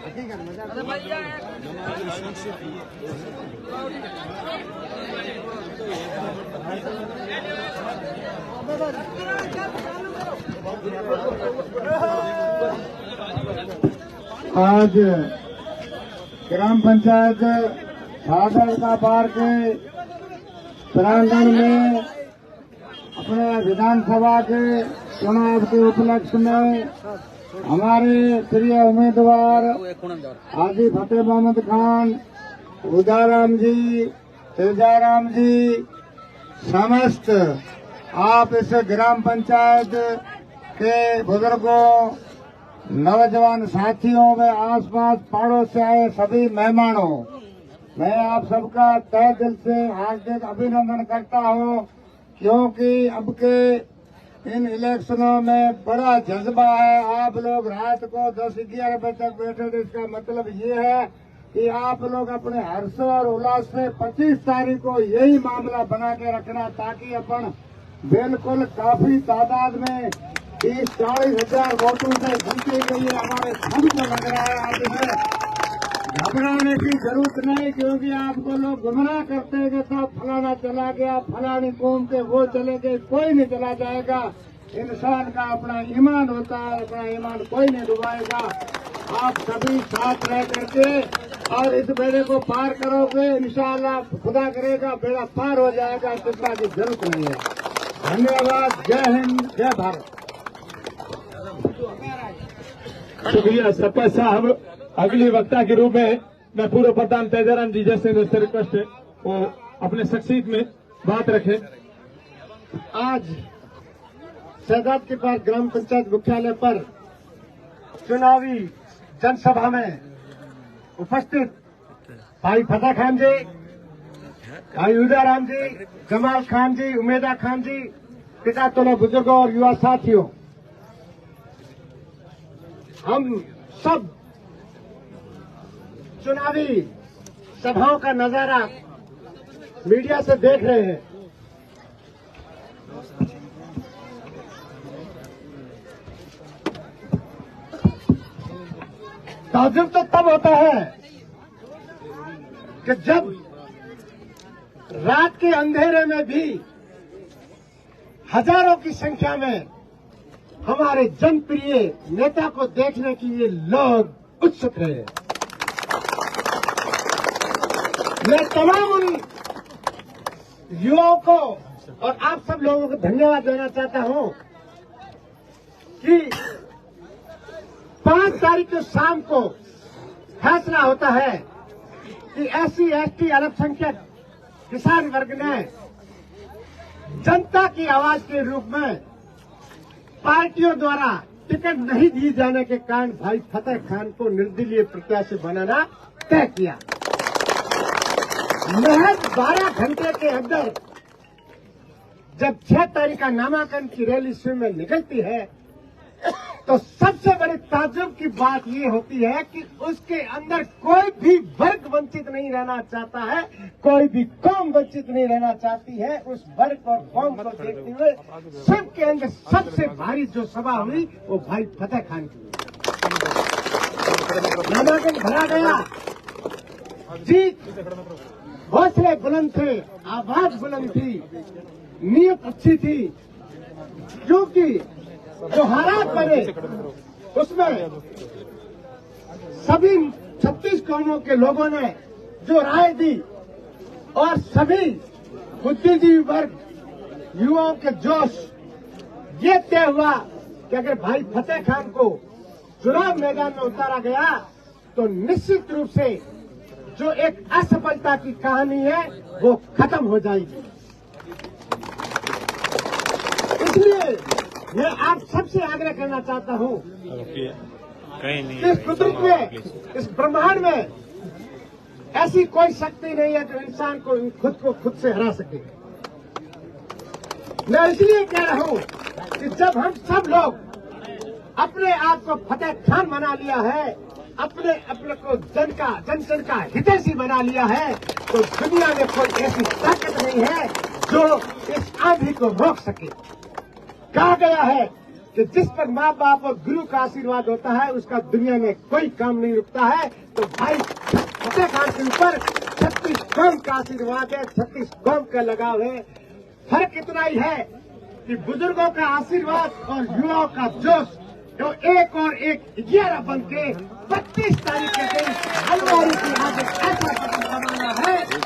आज ग्राम पंचायत भादर का पार के प्रांगण में अपने विधानसभा के चुनाव के उपलक्ष्य में हमारे प्रिय उम्मीदवार हाजी फतेह मोहम्मद खान, उदाराम जी, तेजाराम जी, समस्त आप इस ग्राम पंचायत के बुजुर्गों, नौजवान साथियों में आसपास पहाड़ों से आए सभी मेहमानों, मैं आप सबका तहे दिल से हार्दिक अभिनंदन करता हूं, क्योंकि अब के इन इलेक्शनों में बड़ा जज्बा है। आप लोग रात को 10-11 बजे तक बैठे थे, इसका मतलब ये है कि आप लोग अपने हर्ष और उल्लास से 25 तारीख को यही मामला बना के रखना, ताकि अपन बिल्कुल काफी तादाद में 30-40 हजार वोटों से जीती गई है। हमारे सबको लग रहा है आप इसे घबराने की जरूरत नहीं, क्योंकि आपको लोग गुमराह करते हैं कि साहब फलाना चला गया, फलानी कौम के वो चले गए, कोई नहीं चला जाएगा। इंसान का अपना ईमान होता है, अपना ईमान कोई नहीं डुबाएगा। आप सभी साथ रह करके और इस बेड़े को पार करोगे, इंशाअल्लाह खुदा करेगा बेड़ा पार हो जाएगा, चिंता की जरूरत नहीं है। धन्यवाद। जय हिंद, जय भारत। शुक्रिया सरपंच साहब। अगली वक्ता के रूप में मैं पूर्व प्रधान तेजाराम जी जैसे रिक्वेस्ट है वो अपने शख्सियत में बात रखें। आज सैदात के पास ग्राम पंचायत मुख्यालय पर चुनावी जनसभा में उपस्थित भाई फतेह खान जी, भाई उदाराम जी, जमाल खान जी, उमेदा खान जी, पिता तोला बुजुर्गों और युवा साथियों, हम सब चुनावी सभाओं का नजारा मीडिया से देख रहे हैं। ताज्जुब तो तब होता है कि जब रात के अंधेरे में भी हजारों की संख्या में हमारे जनप्रिय नेता को देखने के लिए लोग उत्सुक रहे। मैं तमाम उन युवाओं को और आप सब लोगों को धन्यवाद देना चाहता हूं कि 5 तारीख को शाम को फैसला होता है कि SC ST अल्पसंख्यक किसान वर्ग ने जनता की आवाज के रूप में पार्टियों द्वारा टिकट नहीं दिए जाने के कारण भाई फतेह खान को निर्दलीय प्रत्याशी बनाना तय किया। महज 12 घंटे के अंदर जब 6 तारीख का नामांकन की रैली स्वयं में निकलती है, तो सबसे बड़ी ताज्जुब की बात ये होती है कि उसके अंदर कोई भी वर्ग वंचित नहीं रहना चाहता है, कोई भी कौम वंचित नहीं रहना चाहती है। उस वर्ग और कौम को देखते हुए सबके अंदर सबसे भारी जो सभा हुई वो भाई फतेह खान की। नामांकन भरा गया, जीत, हौसले बुलंद थे, आवाज बुलंद थी, नीयत अच्छी थी, क्योंकि जो हालात बने उसमें सभी 36 कौमों के लोगों ने जो राय दी और सभी बुद्धिजीवी वर्ग, युवाओं के जोश, ये तय हुआ कि अगर भाई फतेह खान को चुनाव मैदान में उतारा गया तो निश्चित रूप से जो एक असफलता की कहानी है वो खत्म हो जाएगी। इसलिए मैं आप सबसे आग्रह करना चाहता हूं इस कुदरत में, इस ब्रह्मांड में ऐसी कोई शक्ति नहीं है जो इंसान को खुद से हरा सके। मैं इसलिए कह रहा हूं कि जब हम सब लोग अपने आप को फतेह खान बना लिया है, अपने को जन का हितैषी बना लिया है, तो दुनिया में कोई ऐसी ताकत नहीं है जो इस आंधी को रोक सके। कहा गया है कि जिस पर माँ बाप और गुरु का आशीर्वाद होता है उसका दुनिया में कोई काम नहीं रुकता है। तो भाई फतेह खान के ऊपर 36 कौम का आशीर्वाद है, 36 कौम का लगाव है। फर्क इतना ही है कि बुजुर्गों का आशीर्वाद और युवाओं का जोश जो एक और एक 11 बन के 32 तारीख के दिन हलवारी की आगे ऐसा कदम बनाना है कि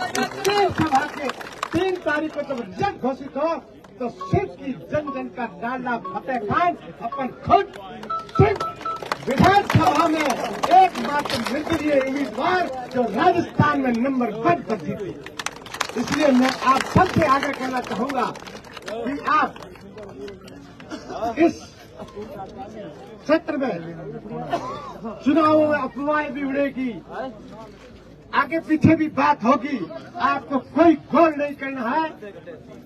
3 सभा के 3 तारीख को जब रिजल्ट घोषित हो तो सिर्फ की जन जन का डालना फतेह खान अपन खुद सिर्फ विधानसभा में एकमात्र निर्दलीय उम्मीदवार जो राजस्थान में नंबर 1 पर जीते। इसलिए मैं आप सबसे आग्रह करना चाहूंगा कि आप इस क्षेत्र में चुनावों में अफवाहें भी उड़ेगी, आगे पीछे भी बात होगी, आपको कोई गोल नहीं करना है।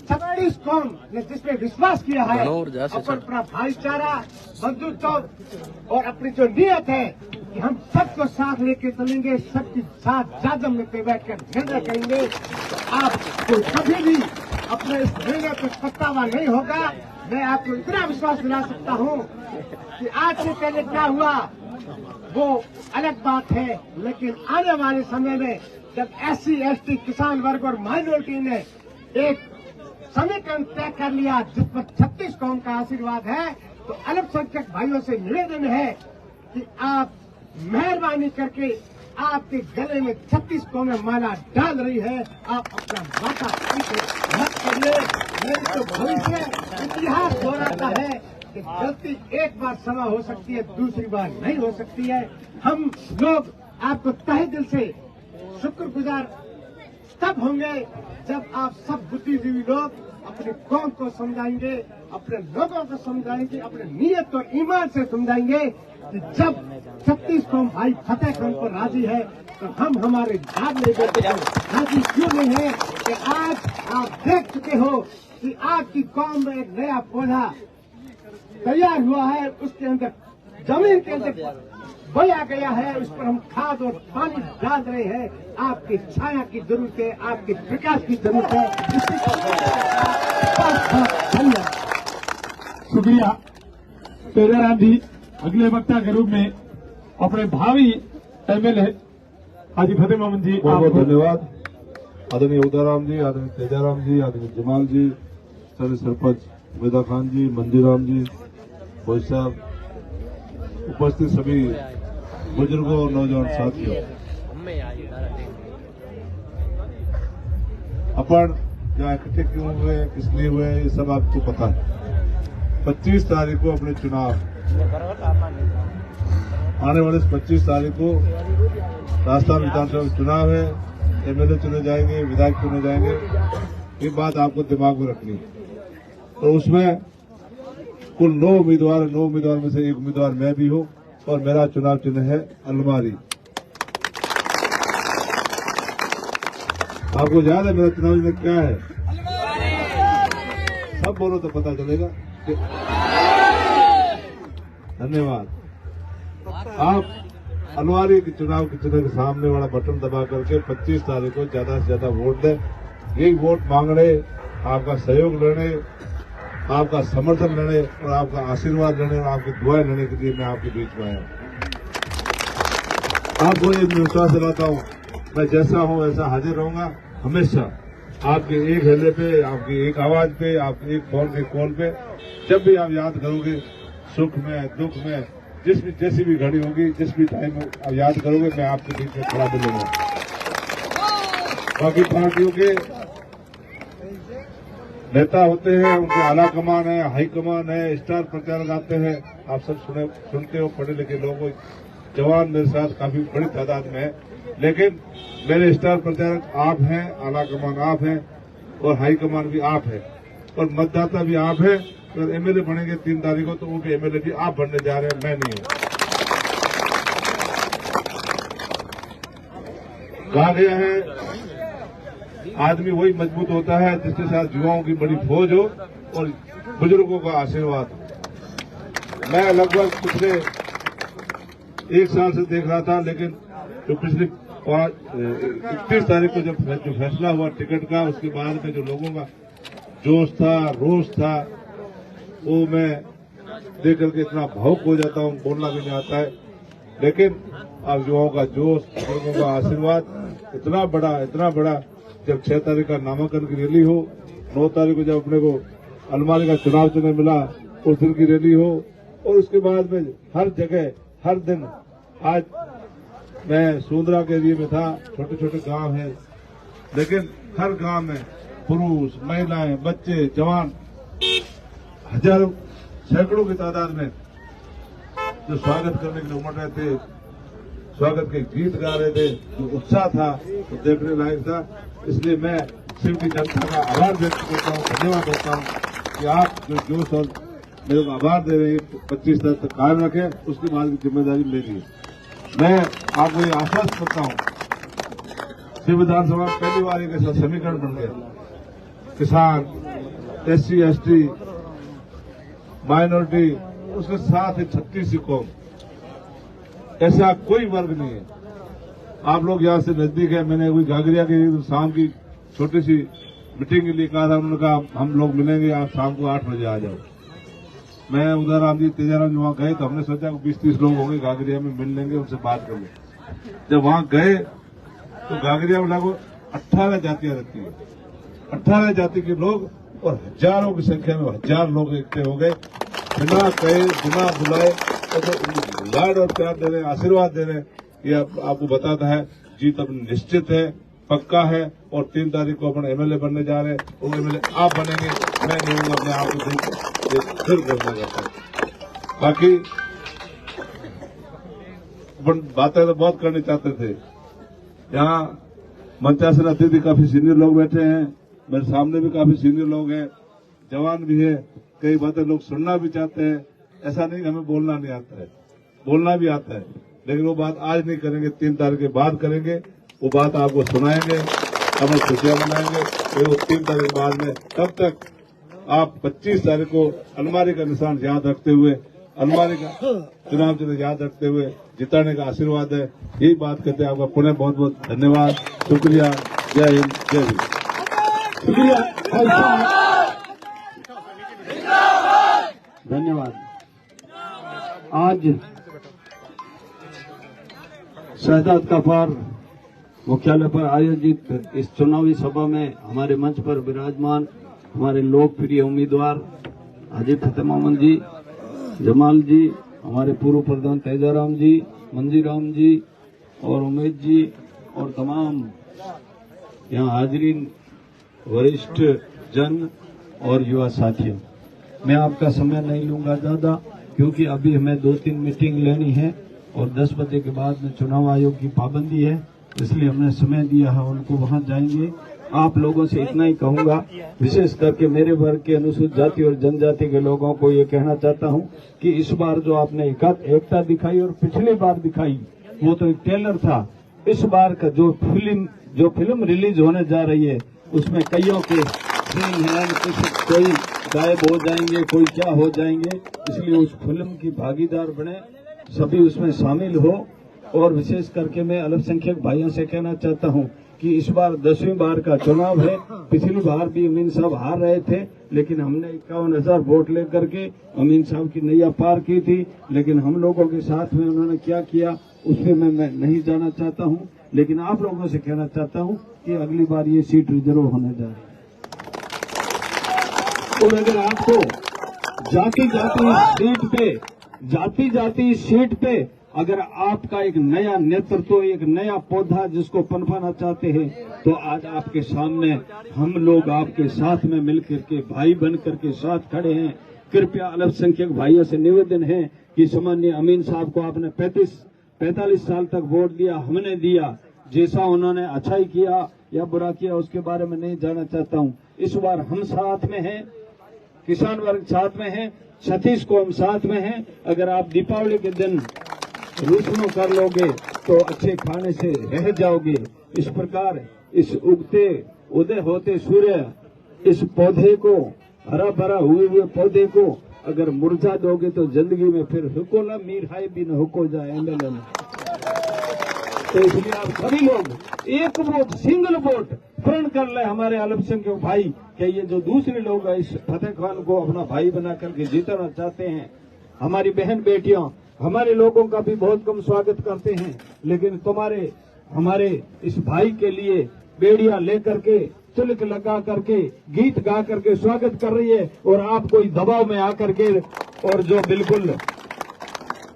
36 कौम ने जिसमें विश्वास किया है अपना भाईचारा, बंधुत्व और अपनी जो नियत है कि हम सबको साथ लेके चलेंगे, सबके साथ जाजम में पे बैठकर निर्णय करेंगे, तो आपको कभी भी अपने इस निर्णय पर पछतावा नहीं होगा। मैं आपको इतना विश्वास दिला सकता हूं कि आज से पहले क्या हुआ वो अलग बात है, लेकिन आने वाले समय में जब SC, ST, किसान वर्ग और माइनॉरिटी ने एक समीकरण तय कर लिया जिस पर 36 कौम का आशीर्वाद है, तो अल्पसंख्यक भाइयों से निवेदन है कि आप मेहरबानी करके आपके गले में 36 कौमें माला डाल रही है, आप अपना माथा मत करिए। नहीं तो भविष्य इतिहास दोहराता है कि गलती एक बार क्षमा हो सकती है, दूसरी बार नहीं हो सकती है। हम लोग आपको तहे दिल से शुक्रगुजार तब होंगे जब आप सब बुद्धिजीवी लोग अपनी कौम को समझाएंगे, अपने लोगों को समझाएंगे, अपने नियत और ईमान से समझाएंगे कि जब 36 कौम भाई फतेह खान पर राजी है तो हम हमारे जान लेकर राजी क्यों नहीं है। कि आज आप देख चुके हो कि आपकी कौम में एक नया पौधा तैयार हुआ है, उसके अंदर जमीन के अंदर बोया गया है, उस पर हम खाद और पानी डाल रहे हैं। आपकी छाया की जरूरत है, आपके विकास की जरूरत है। धन्यवाद। शुक्रिया तेजाराम जी। अगले वक्ता के रूप में अपने भावी MLA हाजी फतेह मोहम्मद जी, बहुत बहुत आपको धन्यवाद। आदरणीय उदाराम जी, आदरणीय तेजाराम जी, आदरणीय जमाल जी, सर सरपंच वेदा खान जी, मंदिराम जी, भाई साहब, उपस्थित सभी बुजुर्गों और नौजवान साथियों, अपन जहाँ इकट्ठे क्यों हुए, किस लिए हुए, ये सब आपको पता है। 25 तारीख को अपने चुनाव, आने वाले 25 तारीख को राजस्थान विधानसभा चुनाव है, MLA चुने जाएंगे, विधायक चुने जाएंगे। ये बात आपको दिमाग में रखनी है। तो उसमें कुल 9 उम्मीदवार, 9 उम्मीदवार में से एक उम्मीदवार मैं भी हूं और मेरा चुनाव चिन्ह है अलमारी। आपको याद है मेरा चुनाव चिन्ह क्या है? सब बोलो तो पता चलेगा। धन्यवाद। आप अलवारी के चुनाव के चिन्ह के सामने वाला बटन दबा करके 25 तारीख को ज्यादा से ज्यादा वोट दें। यही वोट मांगने, आपका सहयोग लेने, आपका समर्थन लेने और आपका आशीर्वाद लेने और आपकी दुआएं लेने के लिए मैं आपके बीच में आया हूं। आपको ये विश्वास दिलाता हूं, मैं जैसा हूं वैसा हाजिर रहूंगा हमेशा। आपके एक हेले पे, आपकी एक आवाज पे, आपके एक फोन के कॉल पे, जब भी आप याद करोगे, सुख में, दुख में, जैसी भी घड़ी होगी, जिस भी टाइम आप याद करोगे, मैं आपके बीच में खड़ा मिलूंगा। बाकी पार्टियों के नेता होते हैं, उनके आला कमान है, हाई कमान है, स्टार प्रचारक आते हैं, आप सब सुनते हो, पढ़े लिखे लोग, जवान मेरे साथ काफी बड़ी तादाद में है, लेकिन मेरे स्टार प्रचारक आप हैं, आला कमान आप हैं और हाई कमान भी आप है और मतदाता भी आप है। अगर MLA बनेंगे 3 तारीख को तो वो भी MLA भी आप बनने जा रहे हैं, मैं नहीं हूं। कहा गया है आदमी वही मजबूत होता है जिसके साथ युवाओं की बड़ी फौज हो और बुजुर्गों का आशीर्वाद हो। मैं लगभग पिछले 1 साल से देख रहा था, लेकिन जो पिछले 31 तारीख को जब जो फैसला हुआ टिकट का, उसके बाद में जो लोगों का जोश था, रोष था, वो मैं देख करके इतना भावुक हो जाता हूँ, बोलना भी नहीं आता है। लेकिन अब युवाओं का जोश, बुजुर्गों का आशीर्वाद इतना बड़ा, जब 6 तारीख का नामांकन की रैली हो, 9 तारीख को जब अपने को अलमारी का चुनाव चिन्ह मिला, उस दिन की रैली हो, और उसके बाद में हर जगह हर दिन। आज मैं सोंदरा के एरिया में था, छोटे छोटे गांव हैं, लेकिन हर गांव में पुरुष, महिलाएं, बच्चे, जवान, हजारों सैकड़ों की तादाद में जो स्वागत करने के लिए उमड़ रहे थे, स्वागत के गीत गा रहे थे, जो उत्साह था वो देखने लायक था। इसलिए मैं सिर्फ की जनता का आभार व्यक्त करता हूँ, धन्यवाद करता हूँ कि आप जो जोश और मेरे को आभार दे रहे हैं 25 तारीख तक कायम रखें, उसके बाद की जिम्मेदारी मेरी। मैं आपको ये आश्वस्त करता हूँ, शिव विधानसभा पहली बार एक ऐसा समीकरण बन गया, किसान, SC ST, माइनॉरिटी, उसके साथ है 36 कौम, ऐसा कोई वर्ग नहीं है। आप लोग यहाँ से नजदीक है, मैंने कोई घाघरिया की शाम की छोटी सी मीटिंग के लिए कहा था, उन्होंने कहा हम लोग मिलेंगे, आप शाम को 8 बजे आ जाओ। मैं उधर राम जी तेजाराम जी वहां गए तो हमने सोचा 20-30 लोग होंगे घाघरिया में, मिल लेंगे, उनसे बात कर लेंगे। जब वहां गए तो घाघरिया में लगभग 18 जातियां रहती है, 18 जाति के लोग, और हजारों की संख्या में 1000 लोग इकट्ठे हो गए, बिना कहे, बिना बुलाए, तो लाड और प्यार दे रहे, आशीर्वाद दे रहे। ये आपको बताता है जीत अपनी निश्चित है, पक्का है, और 3 तारीख को अपन MLA बनने जा रहे हैं। वो MLA आप बनेंगे, मैं नहीं हूँ, अपने आप को फिर घोषणा करता हूँ। बाकी बातें तो बहुत करनी चाहते थे। यहाँ मंचासन अतिथि काफी सीनियर लोग बैठे हैं, मेरे सामने भी काफी सीनियर लोग हैं, जवान भी है, कई बातें लोग सुनना भी चाहते हैं। ऐसा नहीं हमें बोलना नहीं आता है, बोलना भी आता है, लेकिन वो बात आज नहीं करेंगे, 3 तारीख के बाद करेंगे। वो बात आपको सुनाएंगे, हम खुशियां मनाएंगे, फिर वो 3 तारीख बाद में। तब तक आप 25 तारीख को अलमारी का निशान याद रखते हुए, अलमारी का चुनाव चिन्ह याद रखते हुए जिताने का आशीर्वाद है। यही बात करते हैं। आपका पुनः बहुत बहुत धन्यवाद, शुक्रिया, जय हिंद, जय हिंद। शुक्रिया, धन्यवाद। आज शहजाद का पार मुख्यालय पर आयोजित इस चुनावी सभा में हमारे मंच पर विराजमान हमारे लोकप्रिय उम्मीदवार हाजी फतेह मोहम्मद जी, जमाल जी, हमारे पूर्व प्रधान तेजाराम जी, मंजीराम जी और उमेद जी, और तमाम यहाँ हाजिरीन वरिष्ठ जन और युवा साथियों, मैं आपका समय नहीं लूंगा ज्यादा, क्योंकि अभी हमें 2-3 मीटिंग लेनी है और 10 बजे के बाद में चुनाव आयोग की पाबंदी है, इसलिए हमने समय दिया है, उनको वहां जाएंगे। आप लोगों से इतना ही कहूंगा, विशेष करके मेरे वर्ग के अनुसूचित जाति और जनजाति के लोगों को ये कहना चाहता हूं कि इस बार जो आपने एकता दिखाई और पिछली बार दिखाई वो तो एक ट्रेलर था। इस बार का जो फिल्म रिलीज होने जा रही है उसमें कईयों के सीन है, कोई गायब हो जाएंगे, कोई क्या हो जाएंगे, इसलिए उस फिल्म की भागीदार बने, सभी उसमें शामिल हो। और विशेष करके मैं अल्पसंख्यक भाइयों से कहना चाहता हूं कि इस बार 10वीं बार का चुनाव है। पिछली बार भी अमीन साहब हार रहे थे, लेकिन हमने 51,000 वोट लेकर के अमीन साहब की नैया पार की थी, लेकिन हम लोगों के साथ में उन्होंने क्या किया उसमें मैं नहीं जाना चाहता हूं, लेकिन आप लोगों से कहना चाहता हूं कि अगली बार ये सीट रिजर्व होने जा रही है। और अगर आपको जाति सीट पे अगर आपका एक नया नेतृत्व, एक नया पौधा जिसको पनपाना चाहते हैं, तो आज आपके सामने हम लोग आपके साथ में मिलकर के भाई बन करके साथ खड़े हैं। कृपया अल्पसंख्यक भाइयों से निवेदन है कि सामान्य अमीन साहब को आपने 45 साल तक वोट दिया, हमने दिया, जैसा उन्होंने अच्छाई किया या बुरा किया उसके बारे में नहीं जानना चाहता हूं। इस बार हम साथ में हैं, किसान वर्ग साथ में है, 36 कौम साथ में है। अगर आप दीपावली के दिन रोशनी कर लोगे तो अच्छे खाने से रह जाओगे। इस प्रकार इस उदय होते सूर्य इस पौधे को, हरा भरा हुए पौधे को अगर मुरझा दोगे तो जिंदगी में फिर हुकोला मीर हाई भी न हुको जाए MLA में। तो इसलिए आप सभी लोग एक वोट, सिंगल वोट प्रण कर ले हमारे अल्पसंख्यक भाई। कि ये जो दूसरे लोग इस फतेह खान को अपना भाई बना करके जीतना चाहते हैं, हमारी बहन बेटियां हमारे लोगों का भी बहुत कम स्वागत करते हैं, लेकिन हमारे इस भाई के लिए बेड़ियां लेकर के, तिलक लगा करके, गीत गा करके स्वागत कर रही है। और आप कोई दबाव में आकर के और जो बिल्कुल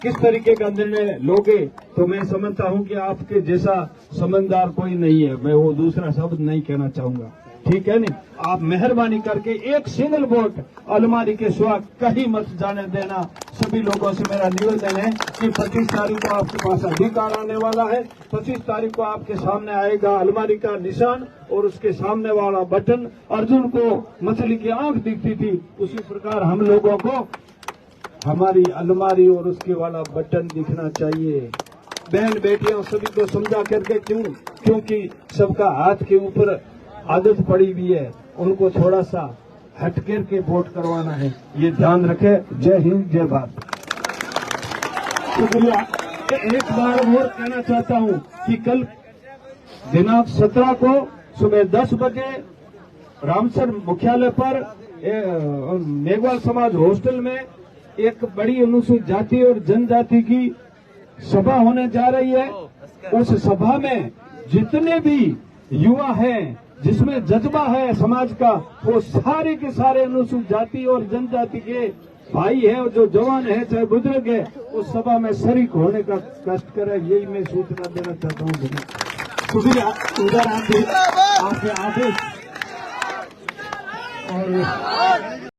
किस तरीके का निर्णय लोगे, तो मैं समझता हूं कि आपके जैसा समझदार कोई नहीं है। मैं वो दूसरा शब्द नहीं कहना चाहूंगा, ठीक है नहीं। आप मेहरबानी करके एक सिंगल वोट अलमारी के सिवा कहीं मत जाने देना। सभी लोगों से मेरा निवेदन है कि 25 तारीख को आपके पास अधिकार आने वाला है। 25 तारीख को आपके सामने आएगा अलमारी का निशान और उसके सामने वाला बटन। अर्जुन को मछली की आंख दिखती थी, उसी प्रकार हम लोगों को हमारी अलमारी और उसके वाला बटन दिखना चाहिए। बहन बेटियों सभी को समझा करके, क्योंकि सबका हाथ के ऊपर आदत पड़ी हुई है, उनको थोड़ा सा हट करके वोट करवाना है, ये ध्यान रखे। जय हिंद, जय भारत। शुक्रिया। एक बार और कहना चाहता हूं कि कल दिनांक 17 को सुबह 10 बजे रामसर मुख्यालय पर मेघवाल समाज हॉस्टल में एक बड़ी अनुसूचित जाति और जनजाति की सभा होने जा रही है। उस सभा में जितने भी युवा हैं, जिसमें जज्बा है समाज का, वो सारे के सारे अनुसूचित जाति और जनजाति के भाई हैं और जो जवान हैं चाहे बुजुर्ग है, उस सभा में शरीक होने का कष्ट करें, यही मैं सूचना देना चाहता हूँ। शुक्रिया। उधर आपके आदेश और